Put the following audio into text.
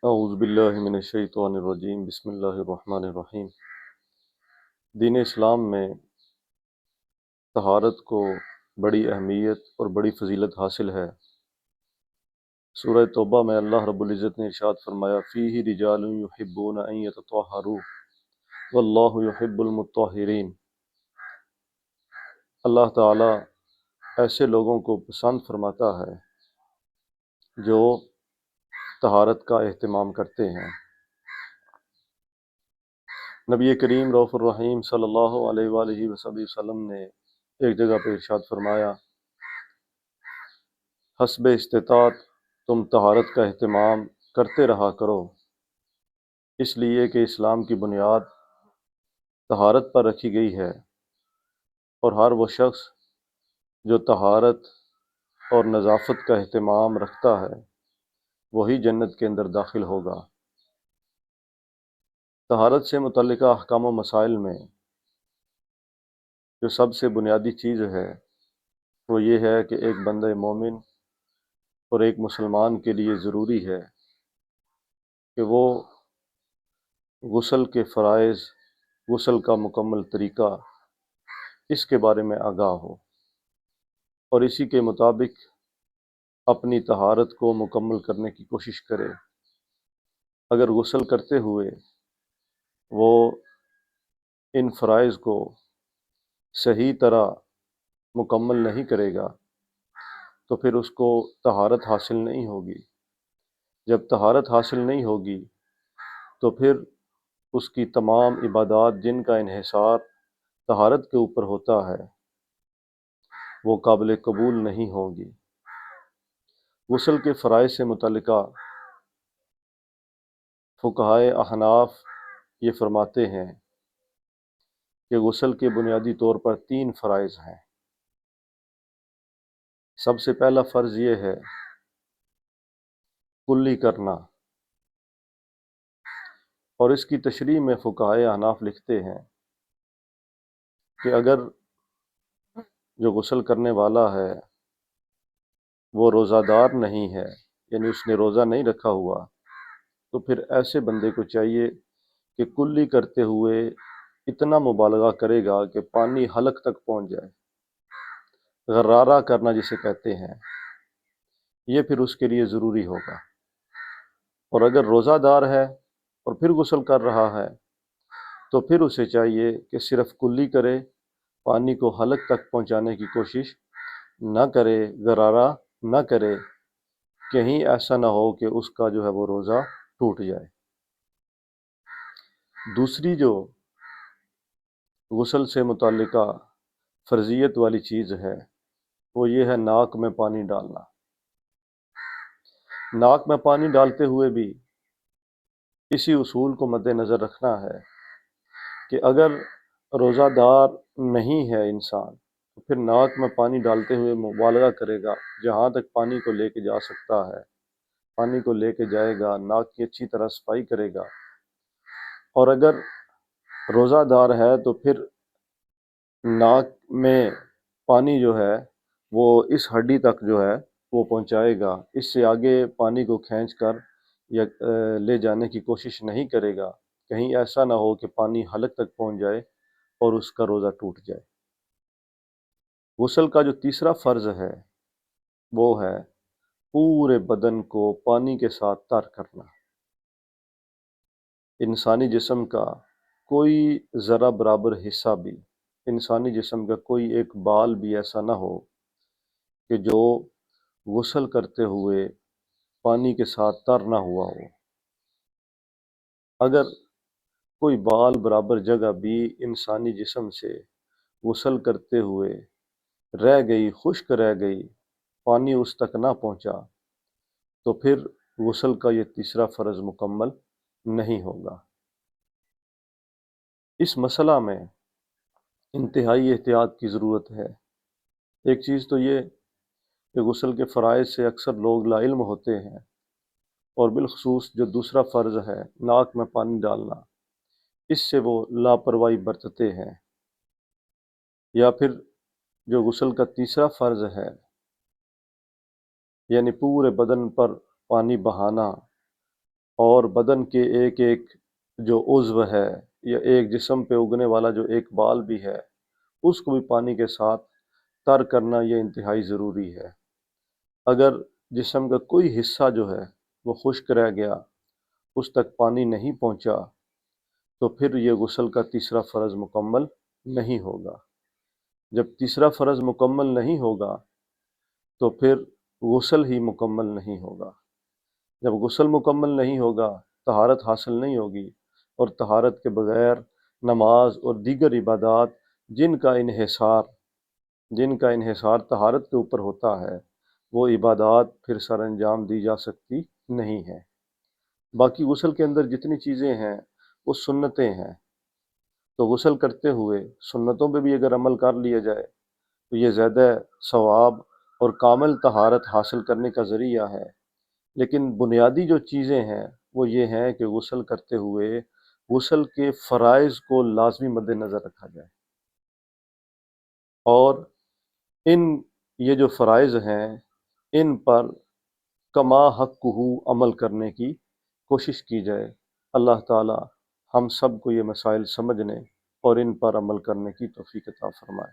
اعوذ باللہ من الشیطان الرجیم بسم اللہ الرحمن الرحیم۔ دین اسلام میں طہارت کو بڑی اہمیت اور بڑی فضیلت حاصل ہے۔ سورہ توبہ میں اللہ رب العزت نے ارشاد فرمایا فیہ رجال یحبون ان یتطہروا واللہ یحب المطہرین۔ اللہ تعالیٰ ایسے لوگوں کو پسند فرماتا ہے جو طہارت کا اہتمام کرتے ہیں۔ نبی کریم رؤوف الرحیم صلی اللہ علیہ وآلہ وسلم نے ایک جگہ پہ ارشاد فرمایا حسب استطاعت تم طہارت کا اہتمام کرتے رہا کرو، اس لیے کہ اسلام کی بنیاد طہارت پر رکھی گئی ہے، اور ہر وہ شخص جو طہارت اور نظافت کا اہتمام رکھتا ہے وہی جنت کے اندر داخل ہوگا۔ طہارت سے متعلقہ احکام و مسائل میں جو سب سے بنیادی چیز ہے وہ یہ ہے کہ ایک بندہ مومن اور ایک مسلمان کے لیے ضروری ہے کہ وہ غسل کے فرائض، غسل کا مکمل طریقہ، اس کے بارے میں آگاہ ہو اور اسی کے مطابق اپنی طہارت کو مکمل کرنے کی کوشش کرے۔ اگر غسل کرتے ہوئے وہ ان فرائض کو صحیح طرح مکمل نہیں کرے گا تو پھر اس کو طہارت حاصل نہیں ہوگی۔ جب طہارت حاصل نہیں ہوگی تو پھر اس کی تمام عبادات جن کا انحصار طہارت کے اوپر ہوتا ہے وہ قابل قبول نہیں ہوں گی۔ غسل کے فرائض سے متعلقہ فقہائے احناف یہ فرماتے ہیں کہ غسل کے بنیادی طور پر 3 فرائض ہیں۔ سب سے پہلا فرض یہ ہے کلی کرنا، اور اس کی تشریح میں فقہائے احناف لکھتے ہیں کہ اگر جو غسل کرنے والا ہے وہ روزہ دار نہیں ہے، یعنی اس نے روزہ نہیں رکھا ہوا، تو پھر ایسے بندے کو چاہیے کہ کلی کرتے ہوئے اتنا مبالغہ کرے گا کہ پانی حلق تک پہنچ جائے، غرارہ کرنا جسے کہتے ہیں، یہ پھر اس کے لیے ضروری ہوگا۔ اور اگر روزہ دار ہے اور پھر غسل کر رہا ہے تو پھر اسے چاہیے کہ صرف کلی کرے، پانی کو حلق تک پہنچانے کی کوشش نہ کرے، غرارہ نہ کرے، کہیں ایسا نہ ہو کہ اس کا جو ہے وہ روزہ ٹوٹ جائے۔ دوسری جو غسل سے متعلقہ فرضیت والی چیز ہے وہ یہ ہے ناک میں پانی ڈالنا۔ ناک میں پانی ڈالتے ہوئے بھی اسی اصول کو مد نظر رکھنا ہے کہ اگر روزہ دار نہیں ہے انسان تو پھر ناک میں پانی ڈالتے ہوئے مبالغہ کرے گا، جہاں تک پانی کو لے کے جا سکتا ہے پانی کو لے کے جائے گا، ناک کی اچھی طرح صفائی کرے گا۔ اور اگر روزہ دار ہے تو پھر ناک میں پانی جو ہے وہ اس ہڈی تک جو ہے وہ پہنچائے گا، اس سے آگے پانی کو کھینچ کر یا لے جانے کی کوشش نہیں کرے گا، کہیں ایسا نہ ہو کہ پانی حلق تک پہنچ جائے اور اس کا روزہ ٹوٹ جائے۔ غسل کا جو تیسرا فرض ہے وہ ہے پورے بدن کو پانی کے ساتھ تر کرنا۔ انسانی جسم کا کوئی ذرہ برابر حصہ بھی، انسانی جسم کا کوئی ایک بال بھی ایسا نہ ہو کہ جو غسل کرتے ہوئے پانی کے ساتھ تر نہ ہوا ہو۔ اگر کوئی بال برابر جگہ بھی انسانی جسم سے غسل کرتے ہوئے رہ گئی، خشک رہ گئی، پانی اس تک نہ پہنچا تو پھر غسل کا یہ تیسرا فرض مکمل نہیں ہوگا۔ اس مسئلہ میں انتہائی احتیاط کی ضرورت ہے۔ ایک چیز تو یہ کہ غسل کے فرائض سے اکثر لوگ لا علم ہوتے ہیں، اور بالخصوص جو دوسرا فرض ہے ناک میں پانی ڈالنا، اس سے وہ لاپرواہی برتتے ہیں۔ یا پھر جو غسل کا تیسرا فرض ہے یعنی پورے بدن پر پانی بہانا، اور بدن کے ایک ایک جو عضو ہے یا ایک جسم پہ اگنے والا جو ایک بال بھی ہے اس کو بھی پانی کے ساتھ تر کرنا یہ انتہائی ضروری ہے۔ اگر جسم کا کوئی حصہ جو ہے وہ خشک رہ گیا، اس تک پانی نہیں پہنچا، تو پھر یہ غسل کا تیسرا فرض مکمل نہیں ہوگا۔ جب تیسرا فرض مکمل نہیں ہوگا تو پھر غسل ہی مکمل نہیں ہوگا۔ جب غسل مکمل نہیں ہوگا، طہارت حاصل نہیں ہوگی، اور طہارت کے بغیر نماز اور دیگر عبادات جن کا انحصار طہارت کے اوپر ہوتا ہے، وہ عبادات پھر سر انجام دی جا سکتی نہیں ہیں۔ باقی غسل کے اندر جتنی چیزیں ہیں وہ سنتیں ہیں، تو غسل کرتے ہوئے سنتوں پہ بھی اگر عمل کر لیا جائے تو یہ زیادہ ثواب اور کامل طہارت حاصل کرنے کا ذریعہ ہے۔ لیکن بنیادی جو چیزیں ہیں وہ یہ ہیں کہ غسل کرتے ہوئے غسل کے فرائض کو لازمی مد نظر رکھا جائے، اور یہ جو فرائض ہیں ان پر کما حقہ عمل کرنے کی کوشش کی جائے۔ اللہ تعالی ہم سب کو یہ مسائل سمجھنے اور ان پر عمل کرنے کی توفیق عطا فرمائے۔